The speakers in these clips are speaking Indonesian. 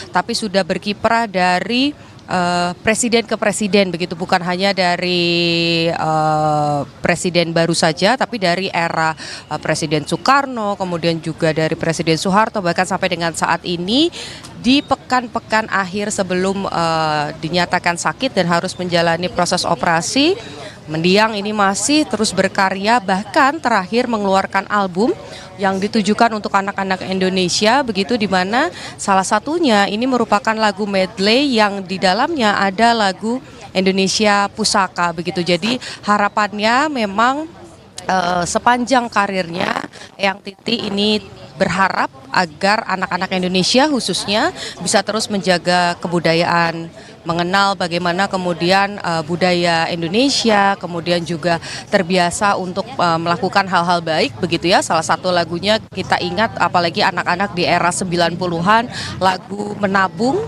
tapi sudah berkiprah dari presiden ke presiden begitu, bukan hanya dari presiden baru saja, tapi dari era Presiden Soekarno, kemudian juga dari Presiden Soeharto, bahkan sampai dengan saat ini di pekan-pekan akhir sebelum dinyatakan sakit dan harus menjalani proses operasi. Mendiang ini masih terus berkarya, bahkan terakhir mengeluarkan album yang ditujukan untuk anak-anak Indonesia begitu, di mana salah satunya ini merupakan lagu medley yang di dalamnya ada lagu Indonesia Pusaka begitu. Jadi harapannya memang sepanjang karirnya Eyang Titi ini berharap agar anak-anak Indonesia khususnya bisa terus menjaga kebudayaan, mengenal bagaimana kemudian budaya Indonesia, kemudian juga terbiasa untuk melakukan hal-hal baik begitu ya. Salah satu lagunya kita ingat, apalagi anak-anak di era 90-an, lagu Menabung,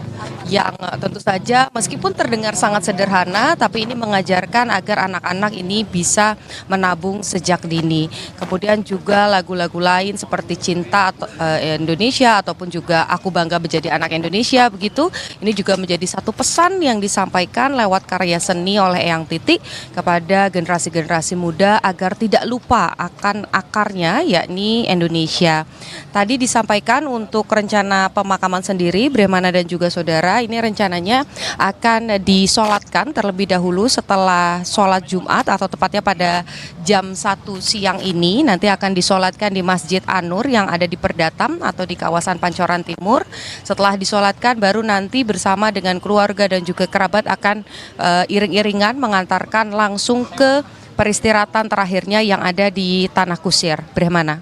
yang tentu saja meskipun terdengar sangat sederhana, tapi ini mengajarkan agar anak-anak ini bisa menabung sejak dini. Kemudian juga lagu-lagu lain seperti Cinta Indonesia ataupun juga Aku Bangga Menjadi Anak Indonesia begitu. Ini juga menjadi satu pesan yang disampaikan lewat karya seni oleh Eyang Titi kepada generasi-generasi muda agar tidak lupa akan akarnya, yakni Indonesia. Tadi disampaikan untuk rencana pemakaman sendiri, Bremana dan juga saudara, ini rencananya akan disolatkan terlebih dahulu setelah sholat Jumat, atau tepatnya pada jam 1 siang ini nanti akan disolatkan di Masjid An-Nur yang ada di Perdatam atau di kawasan Pancoran Timur. Setelah disolatkan baru nanti bersama dengan keluarga dan juga kerabat akan iring-iringan mengantarkan langsung ke peristirahatan terakhirnya yang ada di Tanah Kusir. Bremana.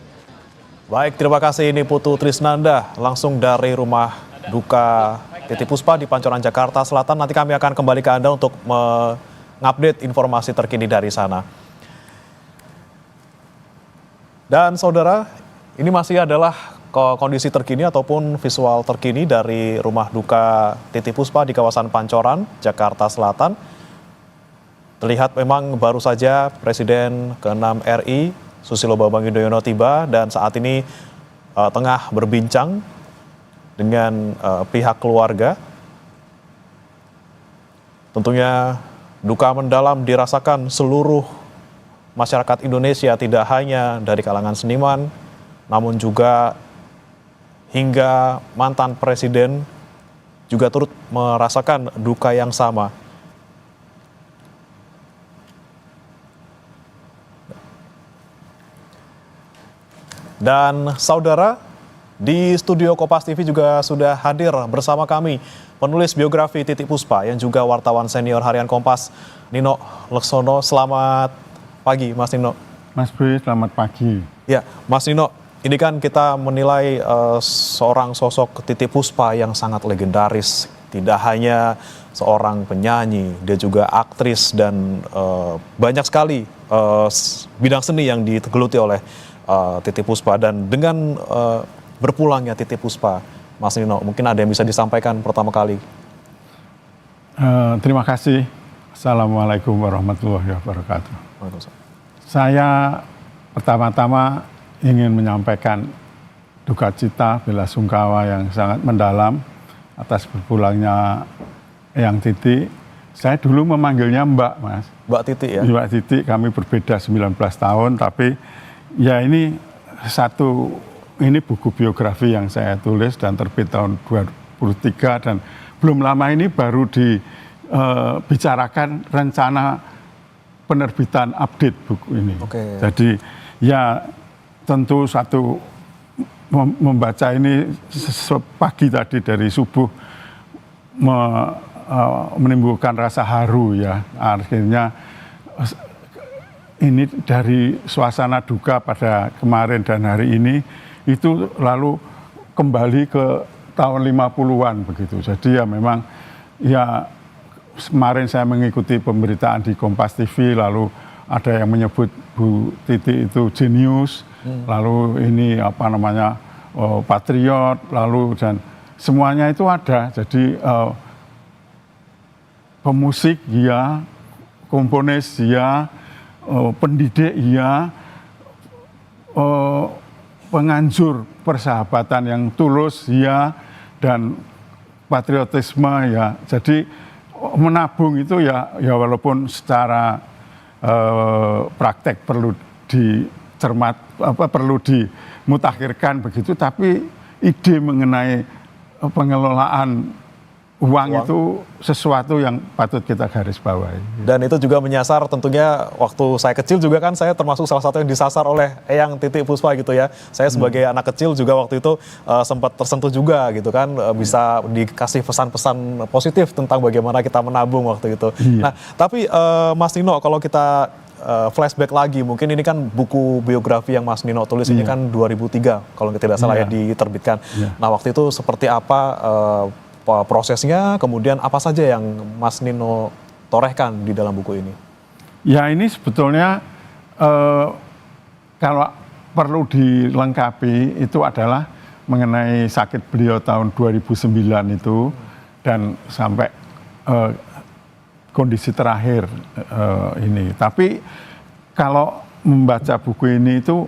Baik, terima kasih. Ini Putu Trisnanda langsung dari rumah duka Titi Puspa di Pancoran, Jakarta Selatan. Nanti kami akan kembali ke Anda untuk mengupdate informasi terkini dari sana. Dan saudara, ini masih adalah kondisi terkini ataupun visual terkini dari rumah duka Titi Puspa di kawasan Pancoran, Jakarta Selatan. Terlihat memang baru saja Presiden ke-6 RI Susilo Bambang Yudhoyono tiba dan saat ini tengah berbincang dengan pihak keluarga. Tentunya duka mendalam dirasakan seluruh masyarakat Indonesia, tidak hanya dari kalangan seniman, namun juga hingga mantan presiden juga turut merasakan duka yang sama. Dan saudara, di studio Kompas TV juga sudah hadir bersama kami penulis biografi Titi Puspa yang juga wartawan senior harian Kompas, Nino Leksono. Selamat pagi, Mas Nino. Mas Bri, selamat pagi. Ya, Mas Nino, ini kan kita menilai seorang sosok Titi Puspa yang sangat legendaris. Tidak hanya seorang penyanyi, dia juga aktris dan banyak sekali bidang seni yang digeluti oleh Titi Puspa. Dan dengan berpulangnya Titi Puspa, Mas Nino, mungkin ada yang bisa disampaikan pertama kali. Terima kasih. Assalamualaikum warahmatullahi wabarakatuh. Saya pertama-tama ingin menyampaikan duka cita, bela sungkawa yang sangat mendalam atas berpulangnya Eyang Titi. Saya dulu memanggilnya Mbak, Mas. Mbak Titi ya? Mbak Titi, kami berbeda 19 tahun, tapi ya ini buku biografi yang saya tulis dan terbit tahun 2003 dan belum lama ini baru dibicarakan rencana penerbitan update buku ini. Oke. Jadi ya tentu membaca ini pagi tadi dari subuh menimbulkan rasa haru ya. Akhirnya ini dari suasana duka pada kemarin dan hari ini itu lalu kembali ke tahun 50-an begitu. Jadi ya memang ya kemarin saya mengikuti pemberitaan di Kompas TV, lalu ada yang menyebut Bu Titi itu jenius, lalu ini patriot, lalu dan semuanya itu ada. Jadi pemusik ya, komponis ya, pendidik ya, penganjur persahabatan yang tulus ya, dan patriotisme ya. Jadi menabung itu ya walaupun secara praktek perlu perlu dimutakhirkan begitu, tapi ide mengenai pengelolaan uang itu sesuatu yang patut kita garis bawahi. Dan itu juga menyasar tentunya waktu saya kecil juga kan saya termasuk salah satu yang disasar oleh Eyang Titi Puspa gitu ya. Saya sebagai anak kecil juga waktu itu sempat tersentuh juga gitu kan, bisa dikasih pesan-pesan positif tentang bagaimana kita menabung waktu itu. Iya. Nah, tapi Mas Nino, kalau kita flashback lagi, mungkin ini kan buku biografi yang Mas Nino tulis ini kan 2003 kalau tidak salah ya diterbitkan. Nah, waktu itu seperti apa prosesnya, kemudian apa saja yang Mas Nino torehkan di dalam buku ini? Ya, ini sebetulnya kalau perlu dilengkapi itu adalah mengenai sakit beliau tahun 2009 itu dan sampai kondisi terakhir ini. Tapi kalau membaca buku ini itu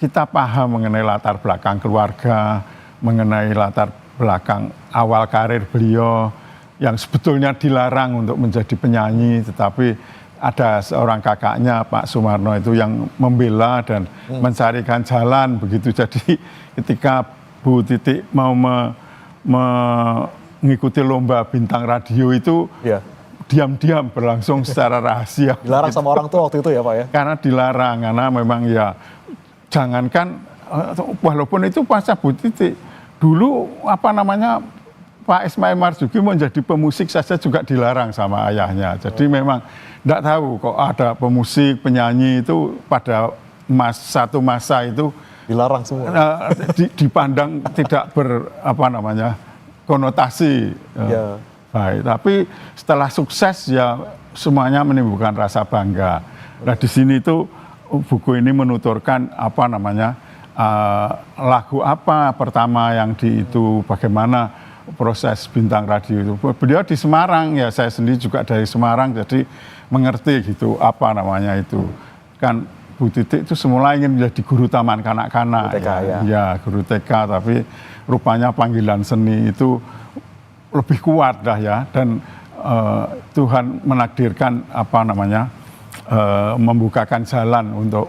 kita paham mengenai latar belakang keluarga, mengenai latar belakang awal karir beliau yang sebetulnya dilarang untuk menjadi penyanyi, tetapi ada seorang kakaknya Pak Sumarno itu yang membela dan mencarikan jalan begitu. Jadi ketika Bu Titi mau mengikuti lomba bintang radio itu diam-diam berlangsung secara rahasia. Dilarang sama orang tua waktu itu ya Pak ya? Karena dilarang, karena memang ya jangankan walaupun itu pasca Bu Titi dulu Pak Ismail Marzuki menjadi pemusik saja juga dilarang sama ayahnya. Jadi memang tidak tahu kok ada pemusik, penyanyi itu pada satu masa itu dilarang semua. Dipandang tidak konotasi baik. Tapi setelah sukses ya semuanya menimbulkan rasa bangga. Nah di sini itu buku ini menuturkan lagu apa pertama yang itu bagaimana proses bintang radio itu. Beliau di Semarang ya, saya sendiri juga dari Semarang, jadi mengerti gitu itu. Kan Bu Titi itu semula ingin menjadi guru taman kanak-kanak. Guru TK, tapi rupanya panggilan seni itu lebih kuat dah ya, dan Tuhan menakdirkan membukakan jalan untuk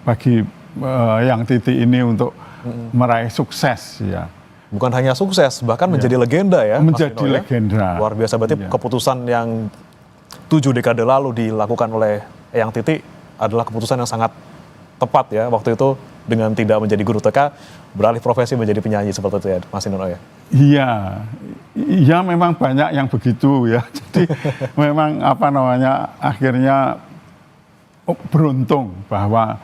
bagi Eyang Titi ini untuk meraih sukses ya. Bukan hanya sukses, bahkan menjadi legenda ya. Menjadi legenda. Luar biasa, berarti keputusan yang 7 dekade lalu dilakukan oleh Eyang Titi adalah keputusan yang sangat tepat ya waktu itu, dengan tidak menjadi guru TK, beralih profesi menjadi penyanyi seperti itu ya Mas Nino ya. Iya memang banyak yang begitu ya. Jadi memang akhirnya beruntung bahwa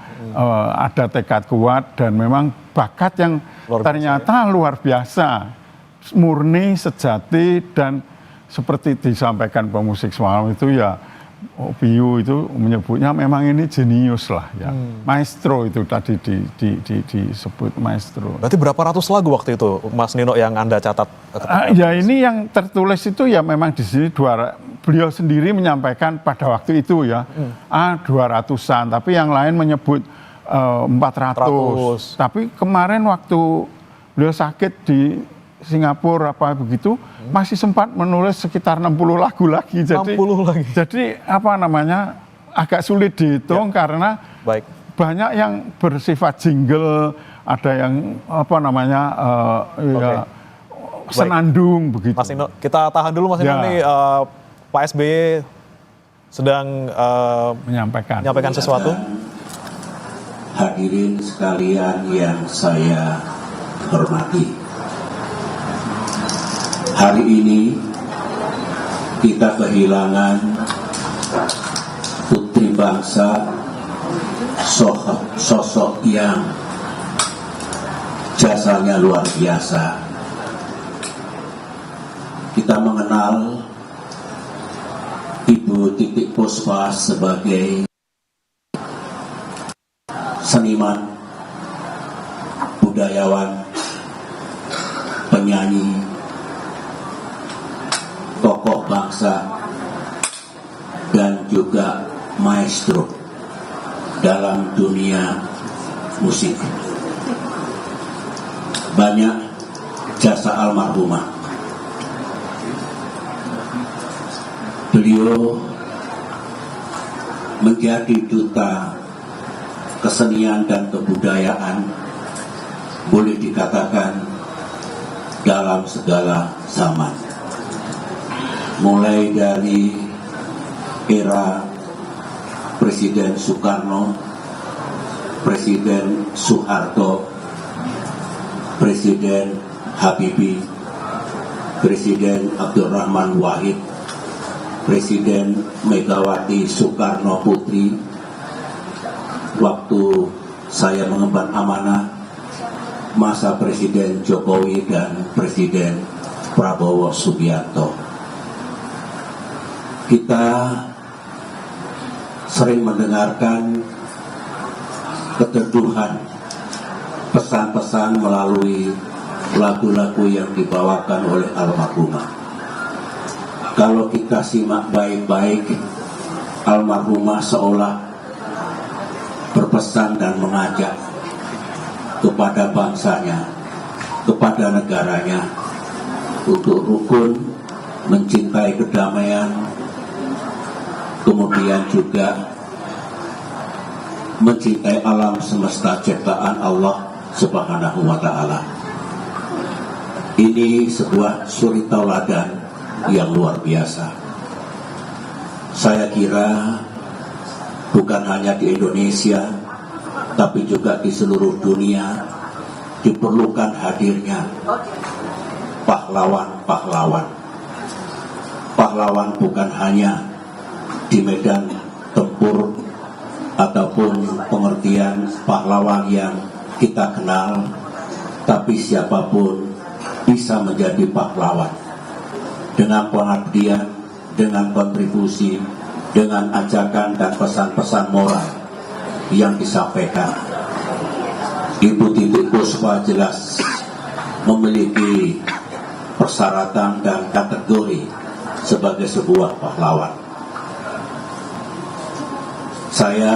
ada tekad kuat dan memang bakat yang ternyata luar biasa, murni, sejati, dan seperti disampaikan pemusik semalam itu ya, Piyu itu menyebutnya memang ini jenius lah ya. Maestro itu tadi disebut maestro. Berarti berapa ratus lagu waktu itu Mas Nino yang Anda catat? Ya ini yang tertulis itu ya memang di sini beliau sendiri menyampaikan pada waktu itu ya 200-an, tapi yang lain menyebut 400. Tapi kemarin waktu beliau sakit di Singapura masih sempat menulis sekitar 60 lagu lagi. Jadi 60 lagi. Jadi agak sulit dihitung karena banyak yang bersifat jingle, ada yang senandung begitu. Mas Nino, kita tahan dulu Mas Nino nih, Pak SBY sedang menyampaikan sesuatu. Hadirin sekalian yang saya hormati, hari ini kita kehilangan putri bangsa, sosok yang jasanya luar biasa. Kita mengenal Ibu Titi Puspa sebagai seniman, budayawan, penyanyi, tokoh bangsa, dan juga maestro dalam dunia musik. banyak jasa almarhumah. Beliau menjadi duta kesenian dan kebudayaan, boleh dikatakan dalam segala zaman. Mulai dari era Presiden Soekarno, Presiden Soeharto, Presiden Habibie, Presiden Abdurrahman Wahid, Presiden Megawati Soekarno Putri, waktu saya mengemban amanah, masa Presiden Jokowi dan Presiden Prabowo Subianto. Kita sering mendengarkan keteduhan pesan-pesan melalui lagu-lagu yang dibawakan oleh almarhumah. Kalau kita simak baik-baik, almarhumah seolah berpesan dan mengajak kepada bangsanya, kepada negaranya, untuk rukun, mencintai kedamaian, kemudian juga mencintai alam semesta ciptaan Allah Subhanahu wa Ta'ala. Ini sebuah suri tauladan yang luar biasa. Saya kira bukan hanya di Indonesia, tapi juga di seluruh dunia diperlukan hadirnya pahlawan-pahlawan. Pahlawan bukan hanya di medan tempur ataupun pengertian pahlawan yang kita kenal, tapi siapapun bisa menjadi pahlawan dengan pengabdian, dengan kontribusi, dengan ajakan dan pesan-pesan moral yang disampaikan. Ibu Titi Puspa jelas memiliki persyaratan dan kategori sebagai sebuah pahlawan. Saya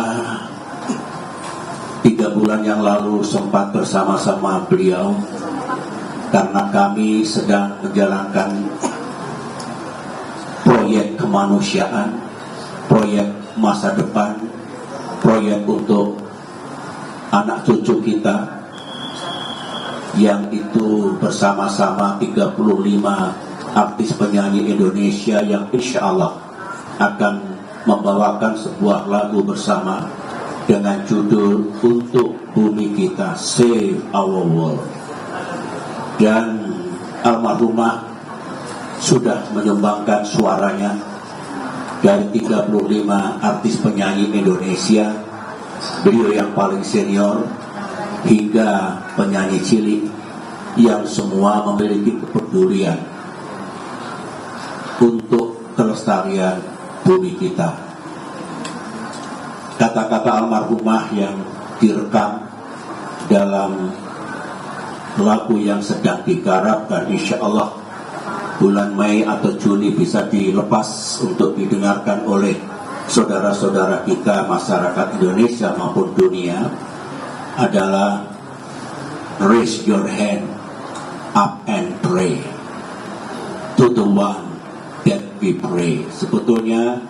3 bulan yang lalu sempat bersama-sama beliau karena kami sedang menjalankan proyek kemanusiaan, proyek masa depan, proyek untuk anak cucu kita, yang itu bersama-sama 35 artis penyanyi Indonesia yang insya Allah akan membawakan sebuah lagu bersama dengan judul Untuk Bumi Kita, Save Our World. Dan almarhumah sudah menyumbangkan suaranya dari 35 artis penyanyi Indonesia, beliau yang paling senior hingga penyanyi cilik yang semua memiliki kepedulian untuk kelestarian bumi kita. Kata-kata almarhumah yang direkam dalam lagu yang sedang digarap dan insya Allah bulan Mei atau Juni bisa dilepas untuk didengarkan oleh saudara-saudara kita masyarakat Indonesia maupun dunia, adalah raise your hand up and pray to the one that we pray. Sebetulnya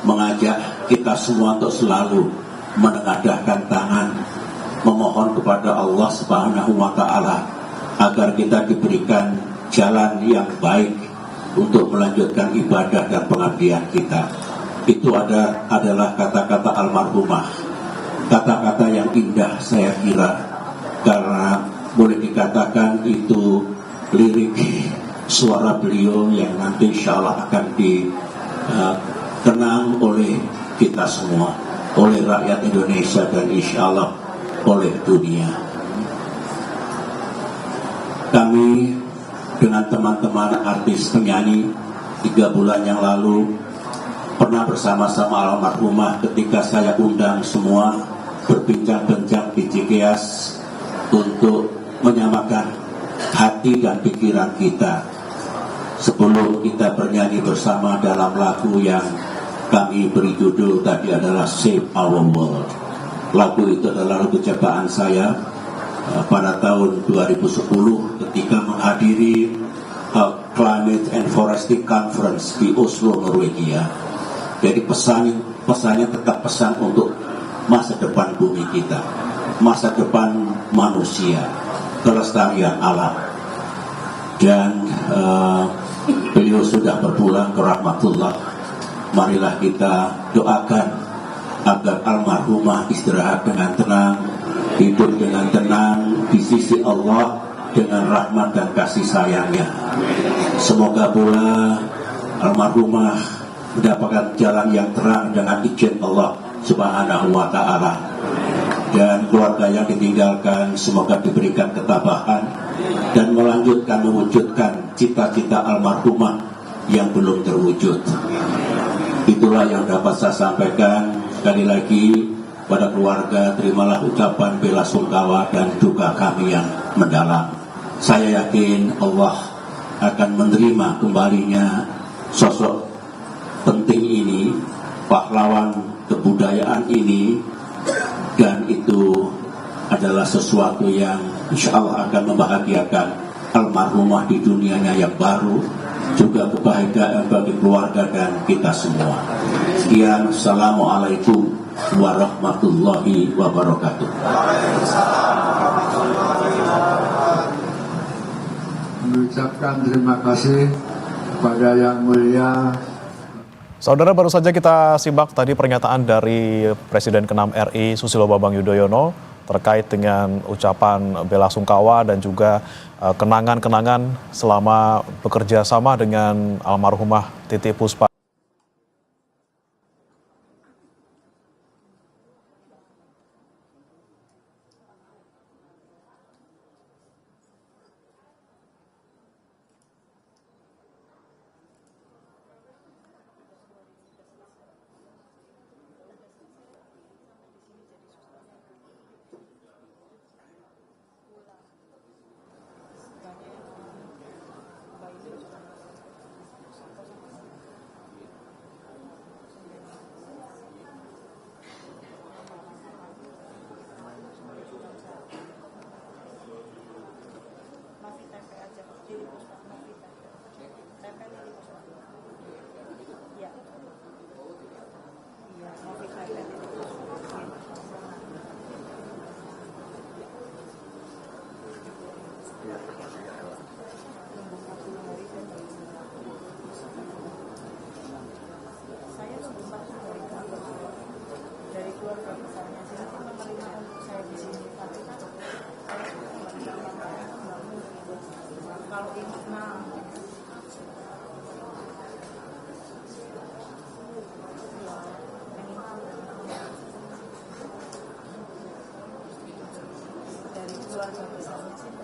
mengajak kita semua untuk selalu menengadahkan tangan, memohon kepada Allah Subhanahu wa Ta'ala agar kita diberikan jalan yang baik untuk melanjutkan ibadah dan pengabdian kita. Itu adalah kata-kata almarhumah, kata-kata yang indah saya kira, karena boleh dikatakan itu lirik suara beliau yang nanti insya Allah akan dikenang oleh kita semua, oleh rakyat Indonesia dan insya Allah oleh dunia. Kami dengan teman-teman artis penyanyi 3 bulan yang lalu pernah bersama-sama almarhumah ketika saya undang semua berbincang-bincang di Cikeas untuk menyamakan hati dan pikiran kita sebelum kita bernyanyi bersama dalam lagu yang kami beri judul tadi adalah Save Our World. Lagu itu adalah lagu ciptaan saya pada tahun 2010 ketika menghadiri Climate and Forestry Conference di Oslo, Norwegia. Jadi pesannya tetap pesan untuk masa depan bumi kita, masa depan manusia, kelestarian alam. Dan beliau sudah berpulang ke rahmatullah. Marilah kita doakan agar almarhumah istirahat dengan tenang, hidup dengan tenang di sisi Allah dengan rahmat dan kasih sayangnya. Semoga pula almarhumah mendapatkan jalan yang terang dengan izin Allah Subhanahu wa ta'ala. Dan keluarga yang ditinggalkan semoga diberikan ketabahan dan melanjutkan mewujudkan cita-cita almarhumah yang belum terwujud. Itulah yang dapat saya sampaikan. Sekali lagi pada keluarga, terimalah ucapan bela sungkawa dan duka kami yang mendalam. Saya yakin Allah akan menerima kembalinya sosok penting ini, pahlawan kebudayaan ini, dan itu adalah sesuatu yang insya Allah akan membahagiakan almarhumah di dunianya yang baru, juga kebahagiaan bagi keluarga dan kita semua. Sekian, Assalamualaikum warahmatullahi wabarakatuh. Mengucapkan terima kasih kepada Yang Mulia. Saudara, baru saja kita simak tadi pernyataan dari Presiden ke-6 RI Susilo Bambang Yudhoyono terkait dengan ucapan bela sungkawa dan juga kenangan-kenangan selama bekerja sama dengan almarhumah Titiek Puspa. Dari keluarga besarnya sini kan menerima untuk saya di sini, tapi kan saya juga nggak bisa apa-apa, nggak mungkin. Kalau ini dari keluarga besarnya sini